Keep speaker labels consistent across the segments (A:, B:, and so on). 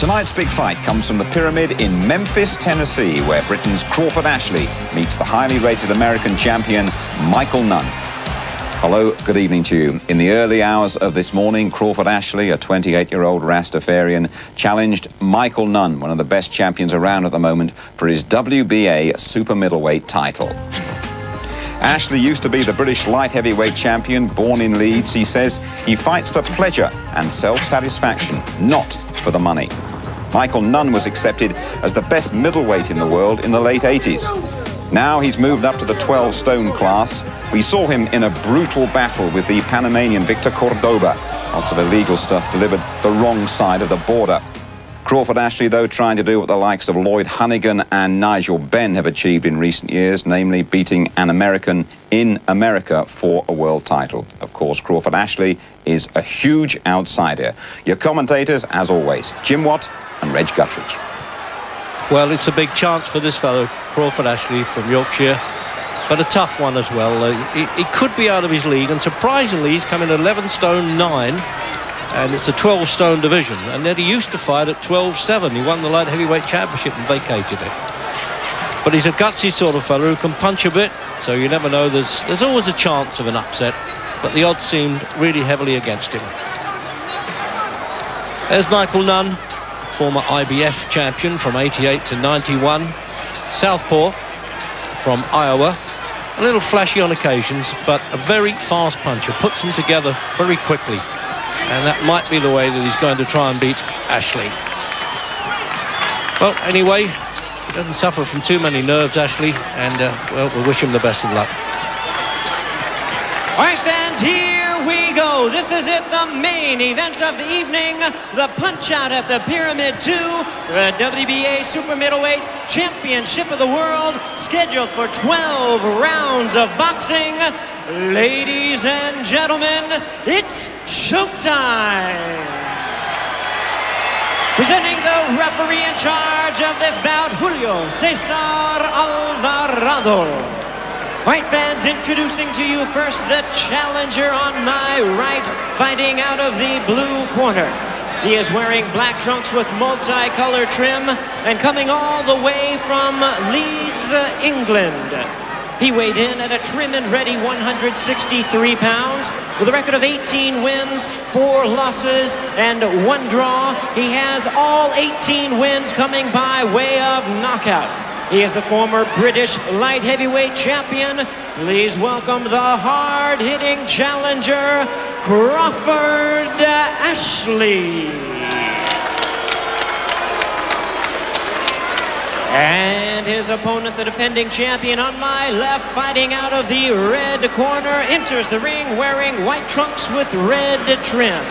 A: Tonight's big fight comes from the Pyramid in Memphis, Tennessee, where Britain's Crawford Ashley meets the highly rated American champion, Michael Nunn. Hello, good evening to you. In the early hours of this morning, Crawford Ashley, a 28-year-old Rastafarian, challenged Michael Nunn, one of the best champions around at the moment, for his WBA super-middleweight title. Ashley used to be the British light heavyweight champion, born in Leeds. He says he fights for pleasure and self-satisfaction, not for the money. Michael Nunn was accepted as the best middleweight in the world in the late 80s. Now he's moved up to the 12-stone class. We saw him in a brutal battle with the Panamanian Victor Cordoba. Lots of illegal stuff delivered the wrong side of the border. Crawford Ashley, though, trying to do what the likes of Lloyd Honeyghan and Nigel Benn have achieved in recent years, namely beating an American in America for a world title. Of course, Crawford Ashley is a huge outsider. Your commentators, as always, Jim Watt and Reg Guttridge.
B: Well, it's a big chance for this fellow, Crawford Ashley from Yorkshire, but a tough one as well. He could be out of his league, and surprisingly, he's come in 11 stone 9, and it's a 12-stone division. And then he used to fight at 12-7. He won the light heavyweight championship and vacated it. But he's a gutsy sort of fellow who can punch a bit, so you never know. There's always a chance of an upset, but the odds seemed really heavily against him. There's Michael Nunn, former IBF champion from 88 to 91. Southpaw from Iowa. A little flashy on occasions, but a very fast puncher. Puts them together very quickly. And that might be the way that he's going to try and beat Ashley. Well, anyway, he doesn't suffer from too many nerves, Ashley, and, well, we'll wish him the best of luck.
C: All right, fans, here we go. This is it, the main event of the evening. The punch-out at the Pyramid 2, the WBA Super Middleweight Championship of the World, scheduled for 12 rounds of boxing. Ladies and gentlemen, it's showtime! Presenting the referee in charge of this bout, Julio Cesar Alvarado. Right, fans, introducing to you first the challenger on my right, fighting out of the blue corner. He is wearing black trunks with multicolored trim and coming all the way from Leeds, England. He weighed in at a trim and ready 163 pounds with a record of 18 wins, 4 losses, and 1 draw. He has all 18 wins coming by way of knockout. He is the former British light heavyweight champion. Please welcome the hard-hitting challenger, Crawford Ashley. And his opponent, the defending champion on my left, fighting out of the red corner, enters the ring wearing white trunks with red trim.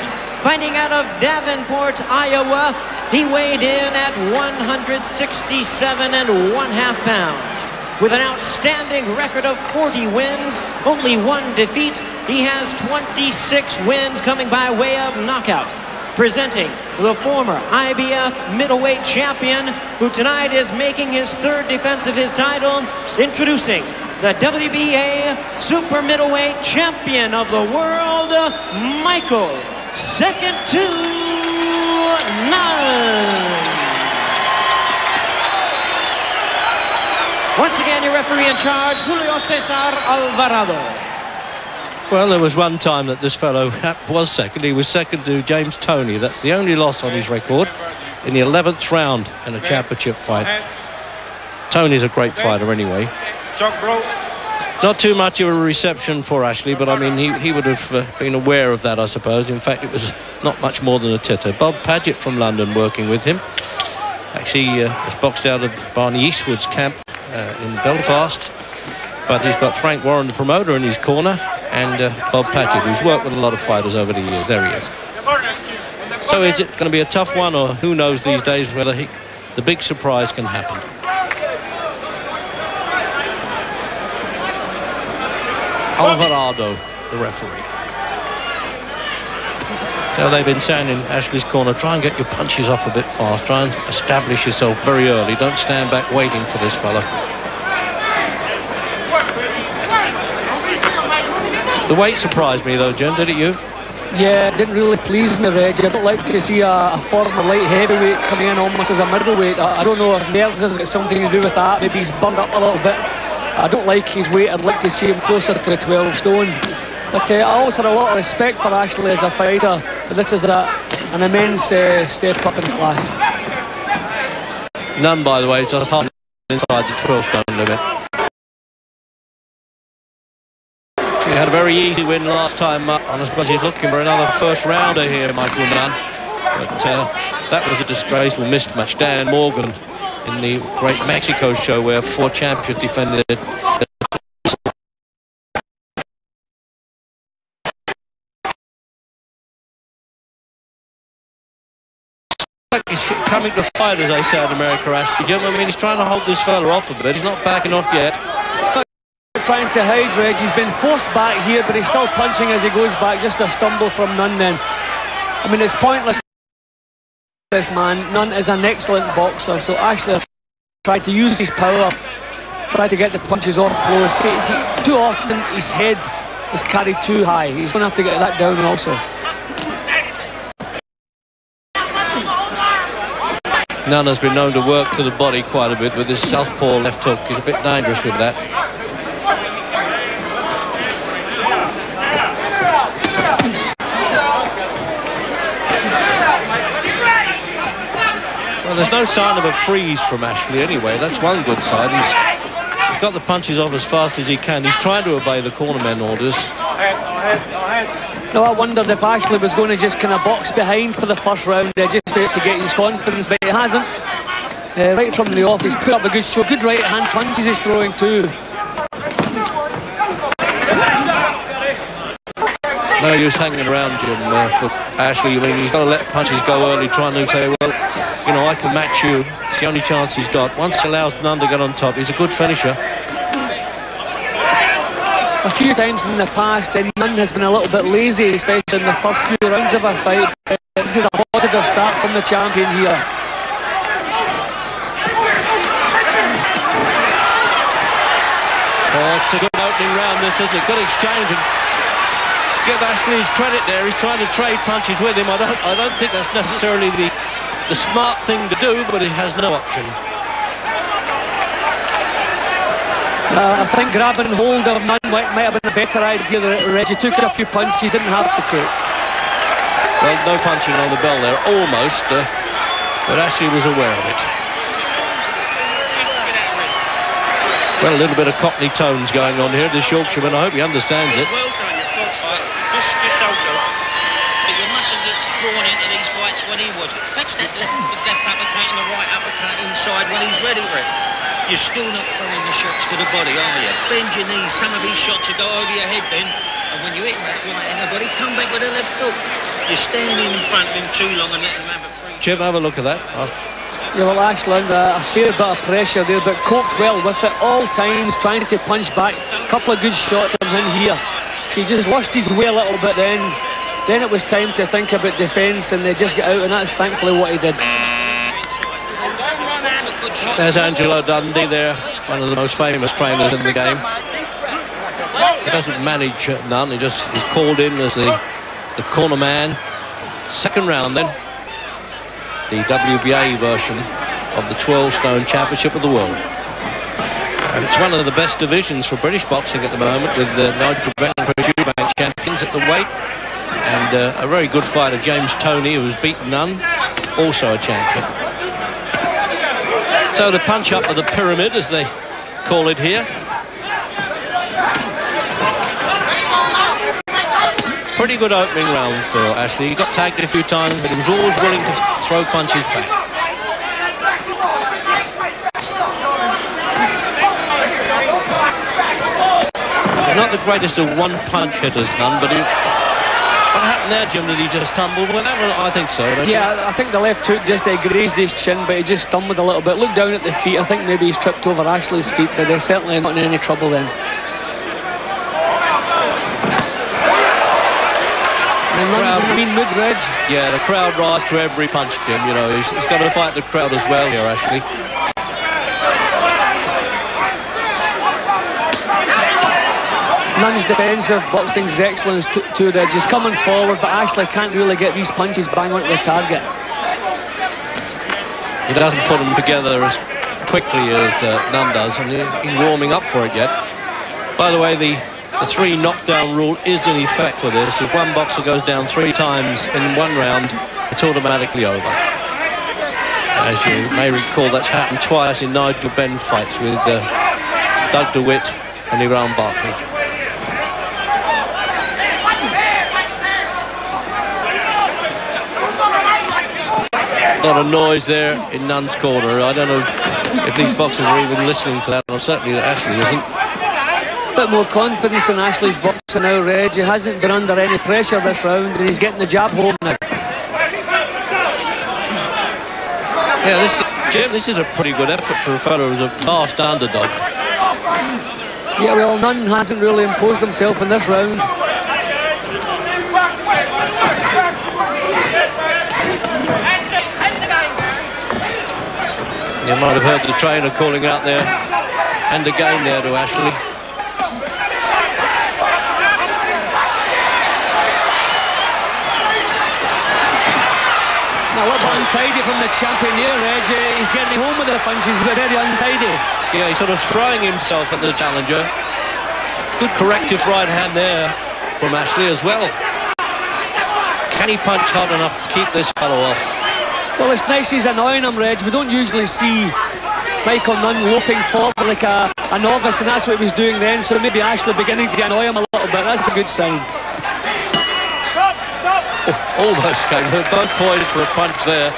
C: Fighting out of Davenport, Iowa, he weighed in at 167.5 pounds. With an outstanding record of 40 wins, only 1 defeat, he has 26 wins coming by way of knockout. Presenting the former IBF middleweight champion, who tonight is making his 3rd defense of his title, introducing the WBA super middleweight champion of the world, Michael Second to Nunn. Once again, your referee in charge, Julio Cesar Alvarado.
B: Well, there was one time that this fellow was second. He was second to James Toney. That's the only loss on his record in the 11th round in a championship fight. Toney's a great fighter anyway. Not too much of a reception for Ashley, but I mean, he would have been aware of that, I suppose. In fact, it was not much more than a titter. Bob Paget from London working with him. Actually, has boxed out of Barney Eastwood's camp in Belfast. But he's got Frank Warren, the promoter, in his corner, and Bob Paget, who's worked with a lot of fighters over the years. There he is. So is it going to be a tough one, or who knows these days whether the big surprise can happen? Alvarado, the referee. So they've been saying in Ashley's corner, try and get your punches off a bit fast. Try and establish yourself very early. Don't stand back waiting for this fella. The weight surprised me, though, Jim, did it you?
D: Yeah, it didn't really please me, Reg. I don't like to see a former light heavyweight coming in almost as a middleweight. I don't know if nerves has got something to do with that. Maybe he's burned up a little bit. I don't like his weight. I'd like to see him closer to the 12 stone. But I always had a lot of respect for Ashley as a fighter. But this is an immense step up in class.
B: Nunn, by the way, just half inside the 12 stone limit. He had a very easy win last time up, and I suppose he's looking for another first rounder here, Michael Nunn. But that was a disgraceful mismatch. Dan Morgan in the Great Mexico show, where 4 champions defended. He's coming to fight, as I say in America, Ashley. I mean, he's trying to hold this fella off a bit. He's not backing off yet.
D: Trying to hide, Reg. He's been forced back here, but he's still punching as he goes back. Just a stumble from Nunn then. I mean, it's pointless, this man. Nunn is an excellent boxer, so Ashley tried to use his power, try to get the punches off close. Too often his head is carried too high. He's going to have to get that down also.
B: Nunn has been known to work to the body quite a bit with his southpaw left hook. He's a bit dangerous with that. Well, there's no sign of a freeze from Ashley anyway. That's one good side. He's got the punches off as fast as he can. He's trying to obey the cornerman orders.
D: No, I wondered if Ashley was going to just kind of box behind for the first round, just to get his confidence, but he hasn't. Right from the off, he's put up a good show. Good right hand punches he's throwing too.
B: No use hanging around him for Ashley. I mean, he's got to let punches go early, trying to say, well, you know, I can match you. It's the only chance he's got. Once he allows Nunn to get on top, he's a good finisher.
D: A few times in the past, Nunn has been a little bit lazy, especially in the first few rounds of a fight. This is a positive start from the champion here.
B: Oh, it's a good opening round, this, isn't it? Good exchange, and give Ashley his credit there. He's trying to trade punches with him. I don't think that's necessarily the smart thing to do, but he has no option.
D: I think grabbing hold of Nunn might have been a better idea than Reggie. Took a few punches he didn't have to take.
B: Well, no punching on the bell there, almost, but Ashley was aware of it. Well, a little bit of Cockney tones going on here, this Yorkshireman. I hope he understands it.
E: Well done, you've got just also. But you mustn't get drawn into these fights when he was. Fetch that left uppercut and the right uppercut inside when he's ready, Rick. You're still not throwing the shots to the body, are you? Bend your knees. Some of these shots will go over your head then. And when you hit that right in the body, come back with a left hook. You're standing in front of him too long and letting him have a free.
B: Jim, have a look at that.
D: Yeah, well, Ashley, a fair bit of pressure there, but coped well with it all times, trying to punch back. A couple of good shots from him here. So he just lost his way a little bit then. Then it was time to think about defence, and they just got out, and that's thankfully what he did.
B: There's Angelo Dundee there, one of the most famous trainers in the game. He doesn't manage Nunn, he's called in as the corner man. Second round then, the WBA version of the 12-stone championship of the world. And it's one of the best divisions for British boxing at the moment, with Nigel Benn and Chris Eubank champions at the weight. And a very good fighter, James Toney, who's beaten Nunn, also a champion. So the punch up of the pyramid, as they call it here. Pretty good opening round for Ashley. He got tagged a few times, but he was always willing to throw punches back. He's not the greatest of one-punch hitters, Nunn, but what happened there, Jim? Did he just tumble? Well, I think so.
D: Yeah, I think the left hook just grazed his chin, but he just stumbled a little bit. Looked down at the feet. I think maybe he's tripped over Ashley's feet, but they're certainly not in any trouble then. Nunn's in a mean mood, Reg.
B: Yeah, the crowd rise to every punch, Jim. You know, he's got to fight the crowd as well here, Ashley.
D: Nunn's defensive boxing's excellence to Reg. He's coming forward, but Ashley can't really get these punches bang onto the target.
B: He doesn't put them together as quickly as Nunn does, and he's warming up for it yet. By the way, the 3 knockdown rule is in effect for this. If one boxer goes down 3 times in one round, it's automatically over. As you may recall, that's happened twice in Nigel Benn fights with Doug DeWitt and Iran Barkley. A lot of noise there in Nunn's corner. I don't know if these boxers are even listening to that, or certainly Ashley isn't.
D: Bit more confidence in Ashley's boxing now, Reg. He hasn't been under any pressure this round, and he's getting the jab home now.
B: Yeah, Jim, this is a pretty good effort for a fellow who's a vast underdog.
D: Yeah, well, Nunn hasn't really imposed himself in this round.
B: You might have heard the trainer calling out there, and again there to Ashley.
D: Now, a little untidy from the champion here, Reg. He's getting home with the punches, but very untidy.
B: Yeah, he's sort of throwing himself at the challenger. Good corrective right hand there from Ashley as well. Can he punch hard enough to keep this fellow off?
D: Well, it's nice he's annoying him, Reg. We don't usually see Michael Nunn loping forward like a novice, and that's what he was doing then, so maybe Ashley beginning to annoy him a little bit. That's a good sign.
B: Oh, almost came. Both poised for a punch there.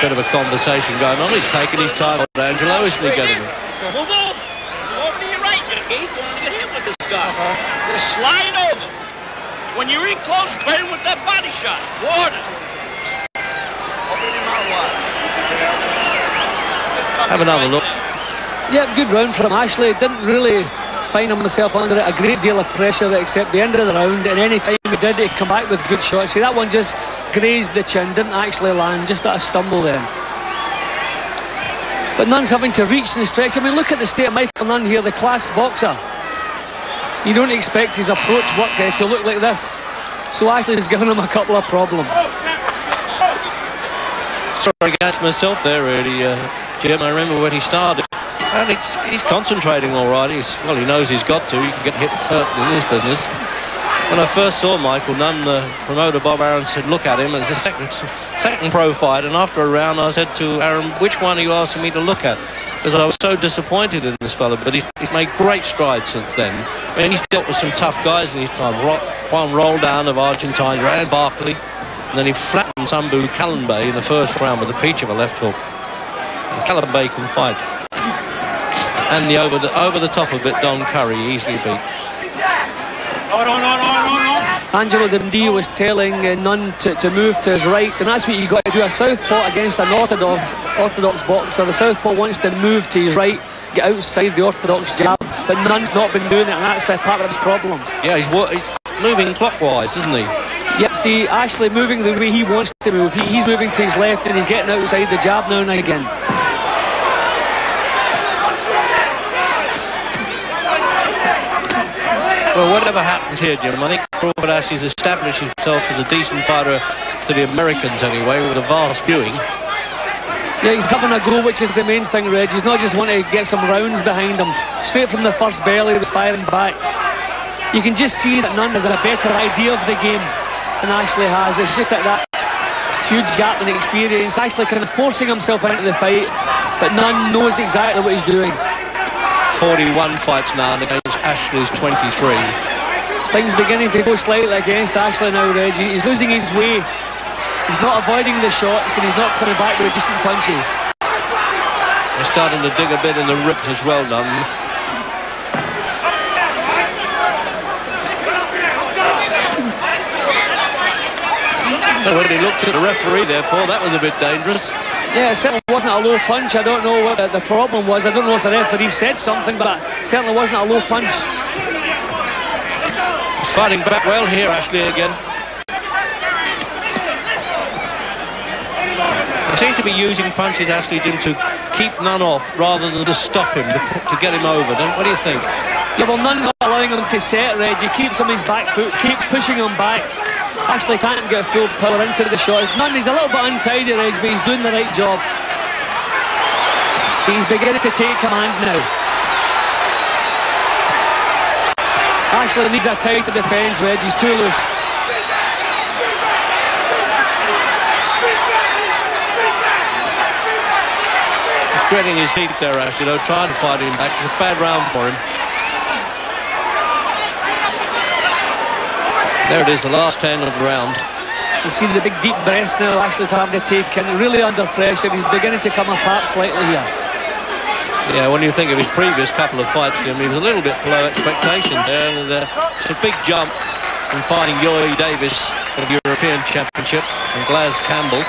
B: Bit of a conversation going on. He's taking his time. Angelo, isn't he, getting it?
E: Move over. Go over to your right. You're going to get hit with this guy. Just slide over. When you're in close, play with that body shot. Warden. Open him out wide.
B: Have another look.
D: Yeah, good round from Ashley. Didn't really find himself under a great deal of pressure except the end of the round, and any time he did, he'd come back with good shots. See, that one just grazed the chin, didn't actually land, just at a stumble then. But Nunn's having to reach and stretch. I mean, look at the state of Michael Nunn here, the class boxer. You don't expect his approach work to look like this. So Ashley's given him a couple of problems.
B: Sorry against myself there, really, Jim. I remember when he started. And he's concentrating all right. He knows he's got to. He can get hurt in this business. When I first saw Michael Nunn, the promoter Bob Aaron said, look at him. It's a second pro fight. And after a round, I said to Aaron, which one are you asking me to look at? Because I was so disappointed in this fella. But he's made great strides since then. I mean, he's dealt with some tough guys in his time. One roll down of Argentine, Rand Barkley. And then he flattened Sambu Kallenbay in the first round with a peach of a left hook. And Kallenbay can fight. And the over the top of it, Don Curry easily beat.
D: Angelo Dundee was telling Nunn to move to his right, and that's what you got to do. A southpaw against an orthodox boxer. The southpaw wants to move to his right, get outside the orthodox jab, but Nunn's not been doing it, and that's part of his problems.
B: Yeah, he's moving clockwise, isn't he?
D: Yep, see, Ashley moving the way he wants to move. He's moving to his left, and he's getting outside the jab now and again.
B: Well, whatever happens here, Jim, I think Crawford Ashley's established himself as a decent fighter to the Americans anyway, with a vast viewing.
D: Yeah, he's having a go, which is the main thing, Reg. He's not just wanting to get some rounds behind him. Straight from the first bell, he was firing back. You can just see that Nunn has a better idea of the game than Ashley has. It's just that huge gap in experience. Ashley kind of forcing himself into the fight, but Nunn knows exactly what he's doing.
B: 41 fights now against Ashley's 23.
D: Things beginning to go slightly against Ashley now, Reggie. He's losing his way. He's not avoiding the shots, and he's not coming back with decent punches.
B: They're starting to dig a bit in the ribs as well, Nunn. And when he looked at the referee, therefore, that was a bit dangerous.
D: Yeah, it certainly wasn't a low punch. I don't know what the problem was. I don't know if the referee said something, but it certainly wasn't a low punch.
B: He's fighting back well here, Ashley, again. seem to be using punches, Ashley, Jim, to keep Nunn off rather than to stop him, to get him over. What do you think?
D: Yeah, well, Nunn's not allowing him to set, Reg. He keeps on his back foot, keeps pushing him back. Ashley can't get full power into the shot. Nunn is a little bit untidy, Reg, but he's doing the right job. See, he's beginning to take command now. Ashley needs a tighter defence, Reg. He's too loose.
B: Gritting his teeth there, Ashley, though, trying to fight him back. It's a bad round for him. There it is, the last 10 of the round.
D: You see the big deep breaths now Ashley's having to take, and really under pressure. He's beginning to come apart slightly here.
B: Yeah, when you think of his previous couple of fights, Jim, he was a little bit below expectations there. And it's a big jump from fighting Yoy Davis for the European Championship and Glaz Campbell.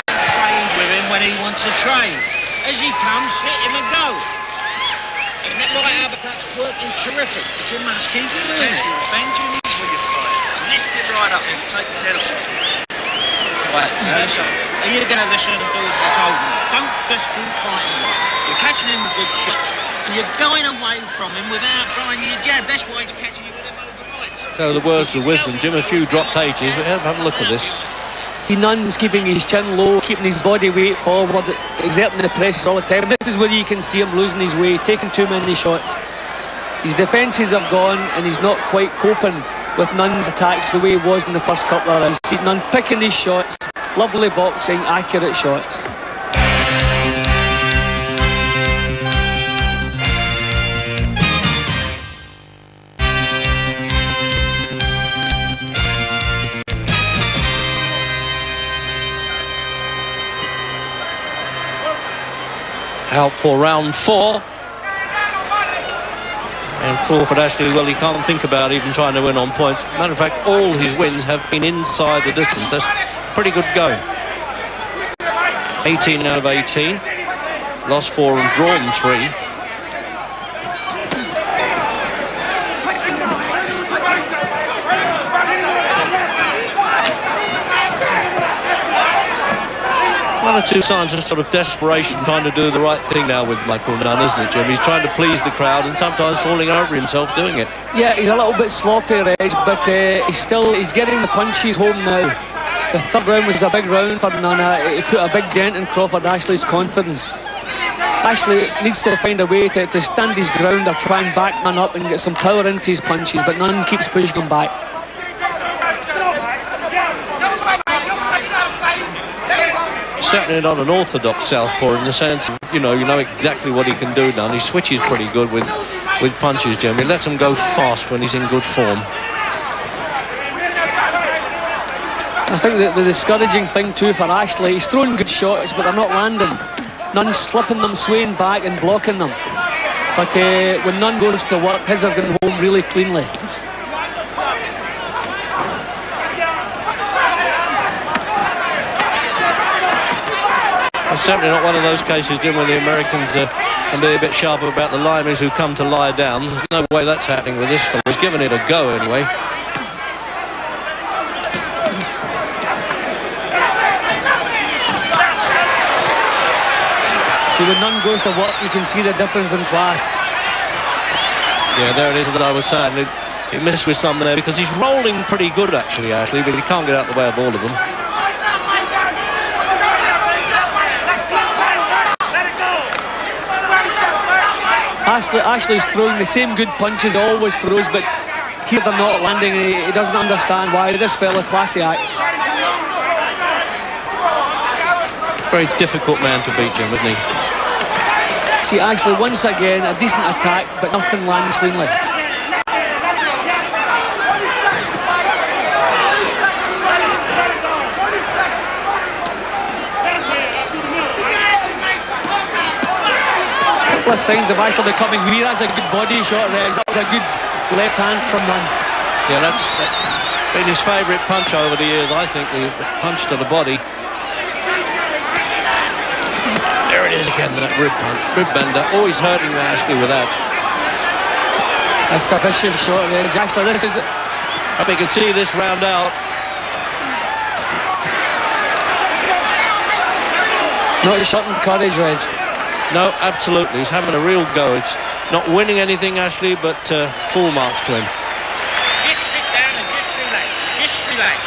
E: Train with him when he wants to train. As he comes, hit him and go. And that right uppercut's working terrific. You must keep doing it.
F: Bend your knees when you fight. Lift it right up and take his head off.
E: Right, are you going to listen and do what I told you? Don't just keep fighting him. You're catching him with good shots, and you're going away from him without throwing your jab. That's why he's catching you with them over rights.
B: So the words of wisdom, Jim, a few dropped ages, but have a look at this.
D: See, Nunn's keeping his chin low, keeping his body weight forward, exerting the pressure all the time. This is where you can see him losing his way, taking too many shots. His defences have gone, and he's not quite coping with Nunn's attacks the way he was in the first couple of rounds. See Nunn picking his shots, lovely boxing, accurate shots.
B: Out for round 4. And Crawford Ashley, well, he can't think about even trying to win on points. Matter of fact, all his wins have been inside the distance. That's pretty good going. 18 out of 18. Lost 4 and drawn 3. One or two signs of sort of desperation, trying to do the right thing now with Michael Nunn, isn't it, Jim? He's trying to please the crowd and sometimes falling over himself doing it.
D: Yeah, he's a little bit sloppy, Reg, but he's getting the punches home now. The third round was a big round for Nunn. He put a big dent in Crawford Ashley's confidence. Ashley needs to find a way to stand his ground or try and back Nunn up and get some power into his punches, but Nunn keeps pushing him back.
B: Certainly not an orthodox southpaw in the sense of, you know exactly what he can do now. And he switches pretty good with punches, Jim. He lets him go fast when he's in good form.
D: I think that the discouraging thing too for Ashley, he's throwing good shots, but they're not landing. Nunn's slipping them, swaying back and blocking them. But when Nunn goes to work, his are going home really cleanly.
B: It's certainly not one of those cases, Jim, where the Americans can be a bit sharper about the linemen who come to lie down. There's no way that's happening with this fellow. He's given it a go anyway.
D: See, when Nunn goes to work, you can see the difference in class.
B: Yeah, there it is that I was saying. He missed with some there because he's rolling pretty good, actually, Ashley, but he can't get out of the way of all of them.
D: Ashley's throwing the same good punches always throws, but here they're not landing, and he doesn't understand why. This fella, classy act.
B: Very difficult man to beat, Jim, isn't he?
D: See, Ashley, once again, a decent attack, but nothing lands cleanly. Couple of signs of Ashley becoming weird. That's a good body shot there. That was a good left hand from Nunn.
B: Yeah, that's been his favourite punch over the years, I think, the punch to the body. There it is again, that rib bender. Always hurting Ashley with that.
D: That's a vicious shot there. Ashley, this is...
B: I hope you can see this round out.
D: Not shortened courage, Reg.
B: No, absolutely. He's having a real go. It's not winning anything, Ashley, but full marks to him.
E: Just sit down and just relax. Just relax.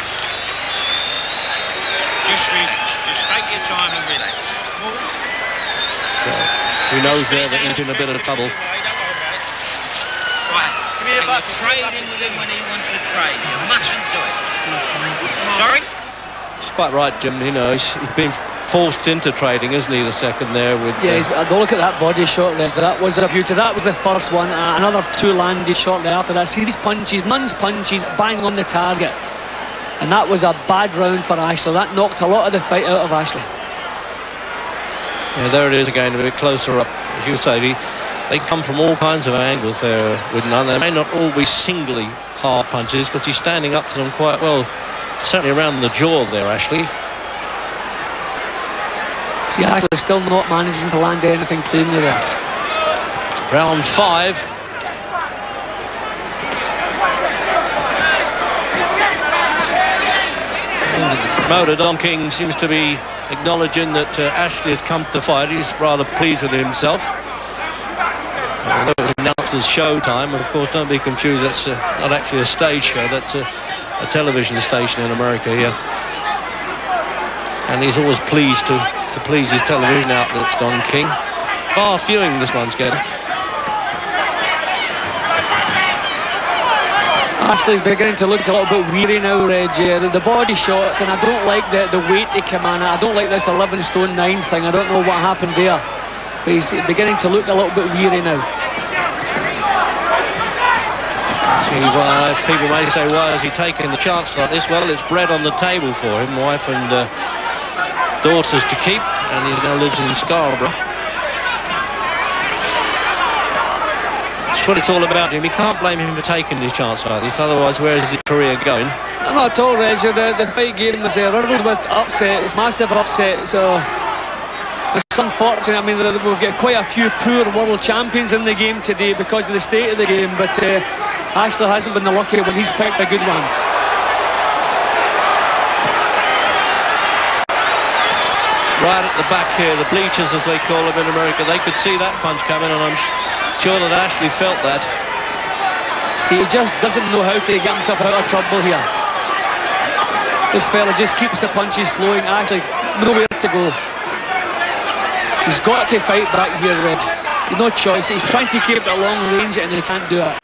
E: Just relax. Just take your time and relax.
B: So he knows there that he's in a bit of trouble.
E: Right. You're trading with him when he wants to trade. You mustn't do it. Sorry?
B: He's quite right, Jim. You know, he's been forced into trading, isn't he, the second there with...
D: don't look at that body shot there. That was a beauty. That was the first one. Another two landed shortly after that. See these punches, Nunn's punches, bang on the target. And that was a bad round for Ashley. That knocked a lot of the fight out of Ashley.
B: Yeah, there it is again, a bit closer up. As you say, they come from all kinds of angles there with Nunn. They may not all be singly hard punches because he's standing up to them quite well. Certainly around the jaw there, Ashley.
D: See, Ashley still not managing to land anything cleanly there.
B: Round 5. Motor Don King seems to be acknowledging that Ashley has come to fight. He's rather pleased with himself. Although it was announced as showtime, and of course don't be confused, that's not actually a stage show, that's a television station in America here. And he's always pleased to please his television outlets, Don King. Fast viewing this one's getting.
D: Ashley's beginning to look a little bit weary now, Reg. The body shots, and I don't like the weight he came on. I don't like this 11 stone 9 thing. I don't know what happened there, but he's beginning to look a little bit weary now.
B: See why people may say, why is he taking the chance like this? Well, it's bread on the table for him, wife and daughters to keep, and he now lives in Scarborough. That's what it's all about him. You can't blame him for taking his chance like this, otherwise where is his career going?
D: Not at all, Reg. The fight game was riddled with upsets, massive upsets, so it's unfortunate. I mean, we've got quite a few poor world champions in the game today because of the state of the game, but Ashley hasn't been the lucky one. He's picked a good one.
B: Right at the back here, the bleachers as they call them in America, they could see that punch coming, and I'm sure that Ashley felt that.
D: See, he just doesn't know how to get himself out of trouble here. This fella just keeps the punches flowing. Ashley, nowhere to go. He's got to fight back here, Reg. There's no choice. He's trying to keep it at long range and he can't do it.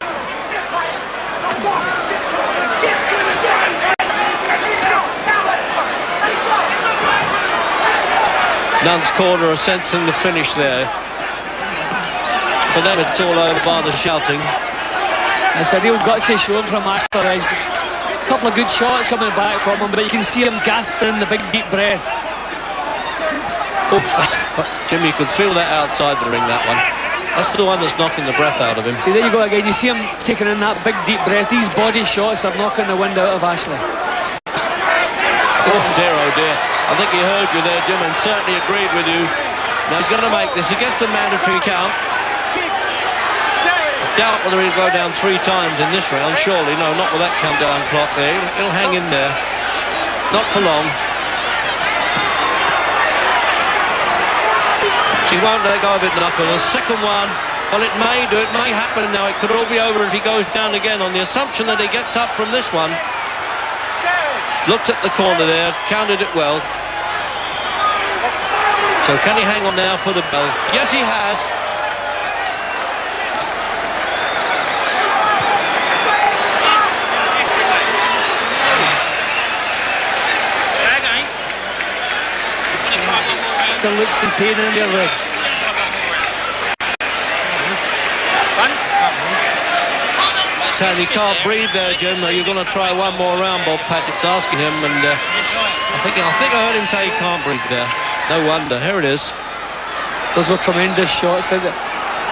B: Nunn's corner are sensing the finish there. For them it's all over by the shouting.
D: It's a real gutsy showing from Ashley. A couple of good shots coming back from him, but you can see him gasping in the big deep breath.
B: Oh, Jimmy could feel that outside the ring, that one. That's the one that's knocking the breath out of him.
D: See, there you go again. You see him taking in that big deep breath. These body shots are knocking the wind out of Ashley.
B: Oh dear, oh dear. I think he heard you there, Jim, and certainly agreed with you. Now he's going to make this. He gets the mandatory count. I doubt whether he'll go down 3 times in this round, surely. No, not with that countdown clock there. He'll hang in there. Not for long. She won't let go of it, Knuckle. The second one, well, it may do. It may happen now. It could all be over if he goes down again on the assumption that he gets up from this one. Looked at the corner there, counted it well. So can he hang on now for the bell? Yes, he has.
D: Still looks in pain in your leg.
B: So he can't breathe there, Jim. You're going to try one more round, Bob Patrick's asking him, and I think I heard him say he can't breathe there. No wonder. Here it is.
D: Those were tremendous shots. The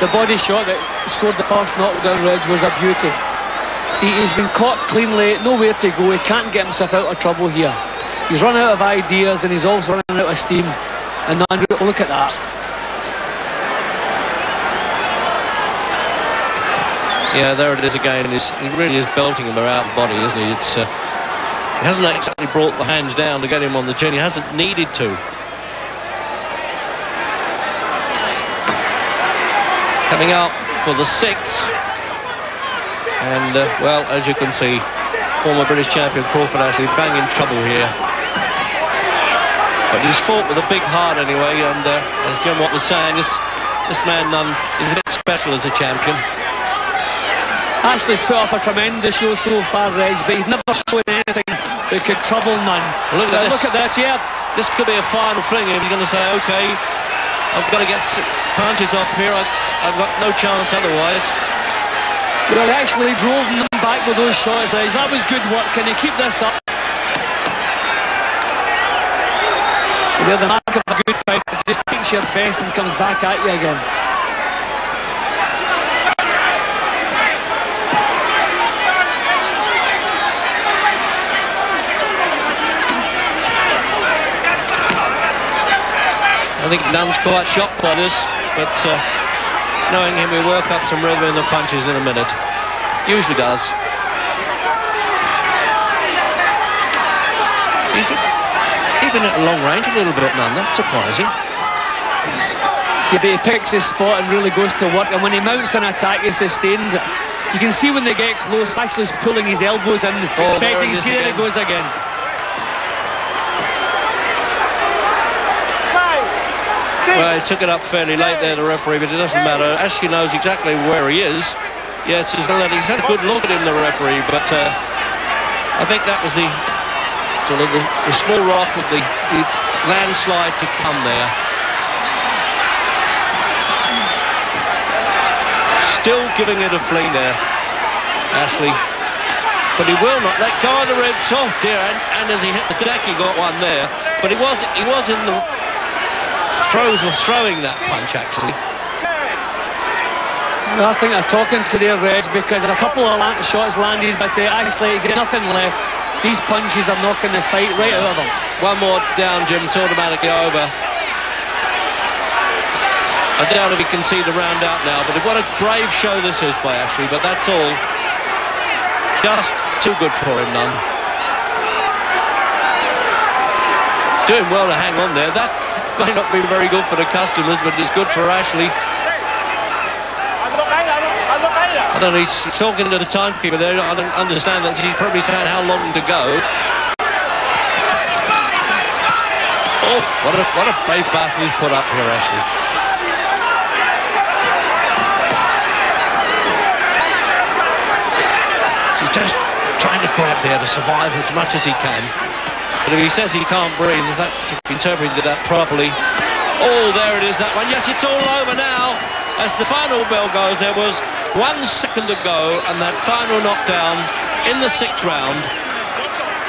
D: body shot that scored the first knockdown, Reg, was a beauty. See, he's been caught cleanly, nowhere to go. He can't get himself out of trouble here. He's run out of ideas and he's also running out of steam. And Nunn, look at that.
B: Yeah, there it is again. He really is belting him around the body, isn't he? He hasn't exactly brought the hands down to get him on the chin. He hasn't needed to. Coming out for the 6th. And, well, as you can see, former British champion Crawford Ashley bang in trouble here. But he's fought with a big heart anyway, and as Jim Watt was saying, this man Nunn is a bit special as a champion.
D: Ashley's put up a tremendous show so far, Reg, but he's never shown anything that could trouble Nunn.
B: Well,
D: look at this, yeah.
B: This could be a final fling. He's going to say, OK, I've got to get punches off here. I've got no chance otherwise.
D: Well, he actually drove Nunn back with those shots, Reg. That was good work. Can he keep this up? They're the mark of a good fight. It just takes your best and comes back at you again.
B: I think Nunn's quite shocked by this, but knowing him, he'll work up some rhythm in the punches in a minute. Usually does. He's keeping it at long range a little bit, Nunn. That's surprising.
D: Yeah, but he picks his spot and really goes to work, and when he mounts an attack, he sustains it. You can see when they get close, actually he's pulling his elbows in, expecting to see that it goes again.
B: Well, he took it up fairly late there, the referee, but it doesn't matter. Ashley knows exactly where he is. Yes, he's had a good look at him, the referee, but I think that was the sort of the small rock of the landslide to come there. Still giving it a fling there, Ashley. But he will not let go of the ribs. Oh dear, and as he hit the deck, he got one there. But he was in the throes of throwing that punch, actually.
D: Well, I think they're talking to their Reg, because a couple of shots landed, but actually get nothing left. These punches are knocking the fight right out of them.
B: One more down, Jim, it's automatically over. I doubt if he can see the round out now, but what a brave show this is by Ashley, but that's all. Just too good for him, Nunn. He's doing well to hang on there. That may not be very good for the customers, but it's good for Ashley. I don't know, he's talking to the timekeeper there. I don't understand that. He's probably saying how long to go. Oh, what a brave battle he's put up here, Ashley. So he's just trying to grab there to survive as much as he can. But if he says he can't breathe, that's interpreted that properly. Oh, there it is, that one. Yes, it's all over now. As the final bell goes, there was 1 second to go, and that final knockdown in the 6th round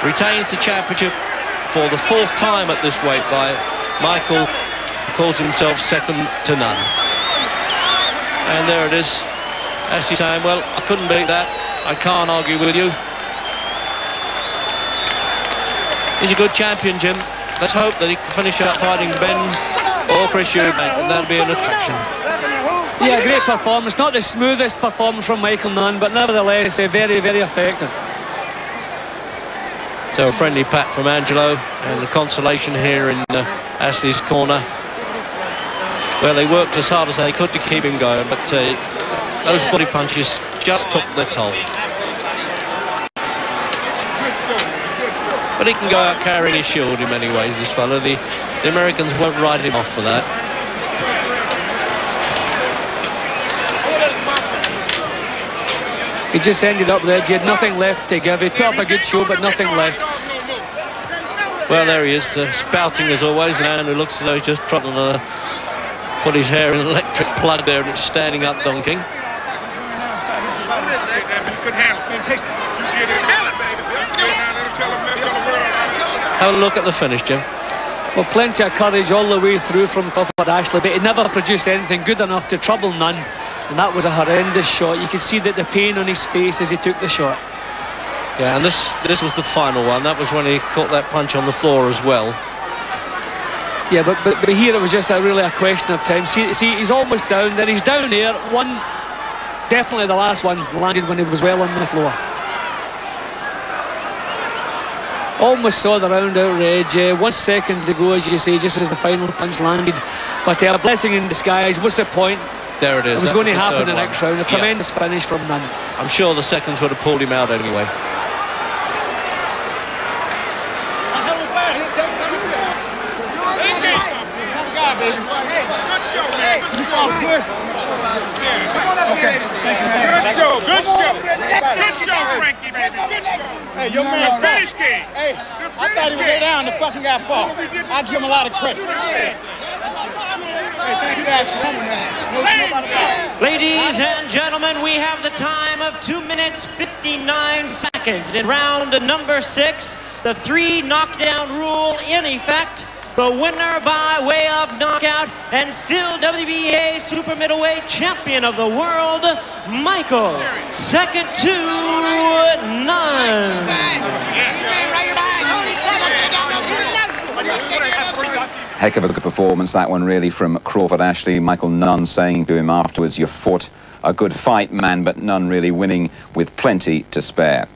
B: retains the championship for the 4th time at this weight by Michael, who calls himself second to none. And there it is. Ashley saying, well, I couldn't beat that. I can't argue with you. He's a good champion, Jim. Let's hope that he can finish out fighting Ben or Chris Eubank, and that'll be an attraction.
D: Yeah, great performance. Not the smoothest performance from Michael Nunn, but nevertheless very, very effective.
B: So a friendly pat from Angelo, and the consolation here in Ashley's corner. Well, they worked as hard as they could to keep him going, but those body punches just took their toll. But he can go out carrying his shield in many ways, this fellow. The Americans won't write him off for that.
D: He just ended up, Reg. He had nothing left to give. He put up a good show, but nothing left.
B: Well, there he is, spouting as always, the man who looks as though he's just trying to put his hair in an electric plug there, and it's standing up donking. Have a look at the finish, Jim.
D: Well, plenty of courage all the way through from Crawford Ashley, but he never produced anything good enough to trouble Nunn, and that was a horrendous shot. You could see that the pain on his face as he took the shot.
B: Yeah, and this was the final one. That was when he caught that punch on the floor as well.
D: Yeah, but here it was just really a question of time. See, he's almost down there. He's down here. One, definitely the last one, landed when he was well on the floor. Almost saw the round out, Reg. 1 second to go, as you say, just as the final punch landed. But a blessing in disguise. What's the point?
B: There it is.
D: It was
B: That
D: going to
B: the
D: happen
B: third
D: the
B: one.
D: next round. A tremendous finish from Nunn.
B: I'm sure the seconds would have pulled him out anyway.
G: Good show, man. Good. Okay. Good show. Good show. Good show, Frankie, baby. Good show. Hey, your man finished game. Hey, I thought he would lay down. The fucking guy fall. I give him a lot of credit. Hey, thank you guys for coming, man.
C: Ladies and gentlemen, we have the time of 2 minutes 59 seconds in round number 6. The 3 knockdown rule in effect. The winner by way of knockout and still WBA super middleweight champion of the world, Michael, second to Nunn.
A: Heck of a good performance, that one, really, from Crawford Ashley. Michael Nunn saying to him afterwards, "You fought a good fight, man," but Nunn really winning with plenty to spare.